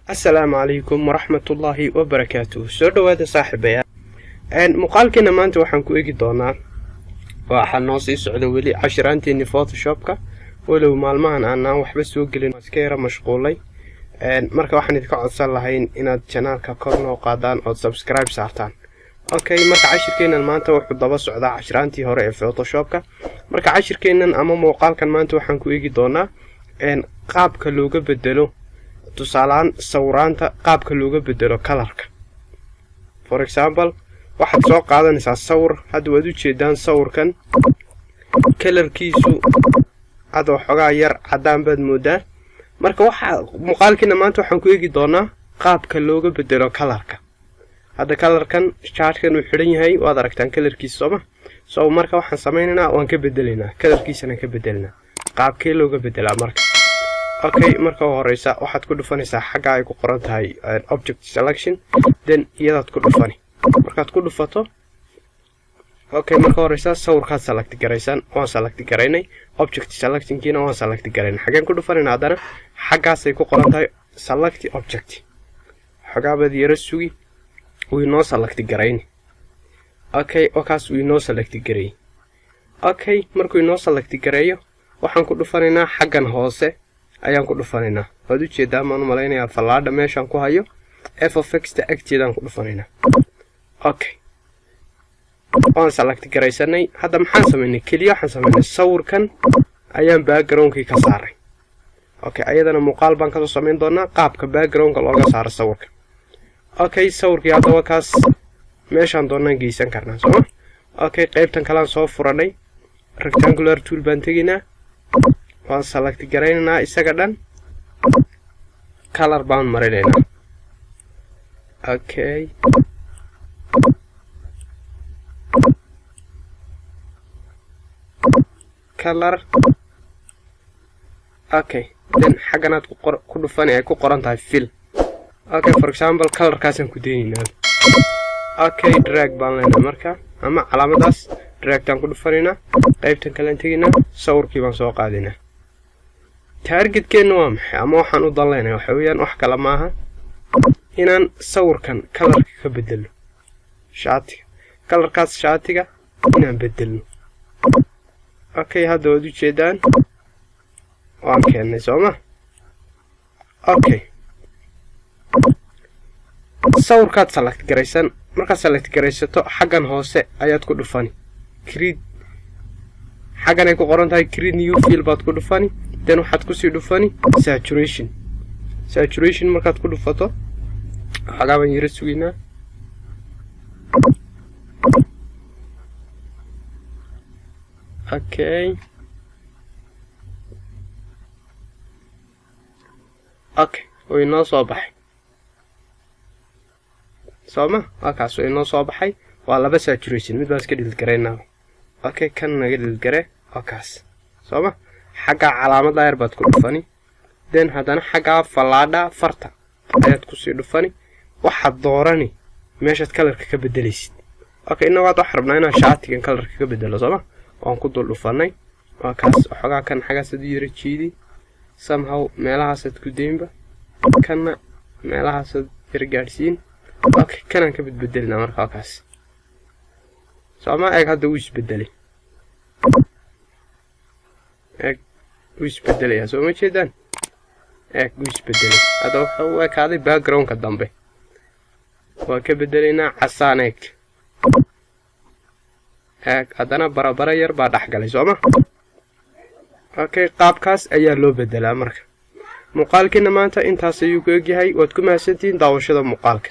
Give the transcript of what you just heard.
السلام عليكم ورحمة الله وبركاته. سو دhowaada saaxiibayaal muuqaalkeena maanta waxaan ku eegi doonaa waxa noo sii socdo weli cashiraanteeni Photoshopka walow maalmahan aanan waxba soo gelin iska yara mashquulay marka waxaan idinka codsan lahayn inaad channelka kor noo qaadaan oo subscribe saartaan. Okay, marka cashirkeenan maanta wuxuu daba socdaa cashiraantii hore ee Photoshopka. Marka cashirkeenan ama muuqaalkan maanta waxaan ku eegi doonaa qaabka looga bedelo tusaalaan sawiraanta qaabka looga bedelo colorka. For example, waxaad soo qaadanaysaa sawir hadda waad u jeedaan sawirkan colorkiisu adoo xogaa yar cadaan baad moodaa. Marka waxa muuqaalkina maanta waxaan ku eegi doonaa qaabka looga bedelo colorka. Hadda colorkan chartkan uu xiran yahay waad aragtaan colorkiisa soo ma soo marka waxaan sameynaynaa waan ka bedelaynaa colorkiisana ka bedelnaa qaabkee looga bedelaa marka. Okay, marka horeysa waxaad ku dhufanaysaa xagga ay ku qoran tahay object selection, then iyadaad ku dhufani. Markaad ku dhufato okay, marka horeysa sawirkaad select garaysan waan select garaynay object selectionkiina waan select garaynay. Xageen ku dhufanayna hadana xaggaas ay ku qoran tahay select object. Xagaabad yara sugi wuu noo select garaynay. Okay, wakaas wuu noo select garay. Okay, markuu noo select garayo waxaan ku dhufanaynaa xaggan hoose ayaan ku dhufanaynaa. Waad u jeedaa ma nu malaynayaa fallaadha meeshan ku hayo f(x) ta agteedaan ku dhufanaynaa. Okay, waan select garaysanay. Hadda maxaan sameynay kaliya waxaan sameynay sawirkan ayaan backgroundkii ka saaray. Okay, ayadana muuqaal baan ka soo sameyn doonaa qaabka backgroundka looga saaro sawirka. Okay, sawirkii hadda wakaas meeshan doonaan geysan karnaa soo. Okay, qaybtan kale aan soo furanay rectangular tool baan teginaa waan select garaynaa isaga dhan color baan marinaynaa. Okay, color. Okay, then xaganaad ku dhufan ay ku qoran tahay fill. Okay, for example colorkaasaan ku deenaynaa. Okay, drag baan leenahay marka ama calaamadaas drag taan ku dhufanayna qaybtan kale aan teginaa sawirkii baan soo qaadinaa. targetkeenu waa maxay ama waxaan u daleynaa waxa weeyaan wax kala maaha inaan sawirkan colorka ka bedelo shaatiga colorkaas shaatiga inaan bedelno. Okay, hadda waad u jeedaan waan keenay sooma. Okay, sawirkaad select garaysan markaad select garaysato xaggan hoose ayaad ku dhufani create xaggan ay ku qoran tahay create new fill baad ku dhufani. then waxaad ku sii dhufani saturation markaad ku dhufato xagaaban yara suginaa. Okay, way noo soo baxay sooma. wakaas way noo soo baxay waa laba saturation mid baan iska dhil garaynaa. Okay, kan naga dhil gare wakaas sooma. xagga calaamada yar baad ku dhufani then hadana xagga fallaadha farta ayaad ku sii dhufani waxaad doorani meeshaad colorka ka bedelaysid. Okay, inna waad wax rabnaa inaan shaatigan colorka ka bedelo sooma waan ku dul dhufanay wakaas xogaa kan xagaas u yara jiidi somehow meelahaasad ku deynba kana meelahaasad yara gaadhsiin. Okay, kanaan ka bedbedelnaa marka wakaas sooma. eeg hadda wuu isbedelay wuu isbedelayaa soo ma jeedaan. wuu isbedelay hadda wuxuu u ekaaday backgroundka dambe waa ka bedelaynaa casaan. eeg haddana barabara yar baa dhex galay sooma. Okay, qaabkaas ayaa loo bedelaa marka. muuqaalkiina maanta intaas ayuu ku egyahay. waad ku mahadsantihiin daawashada muuqaalka.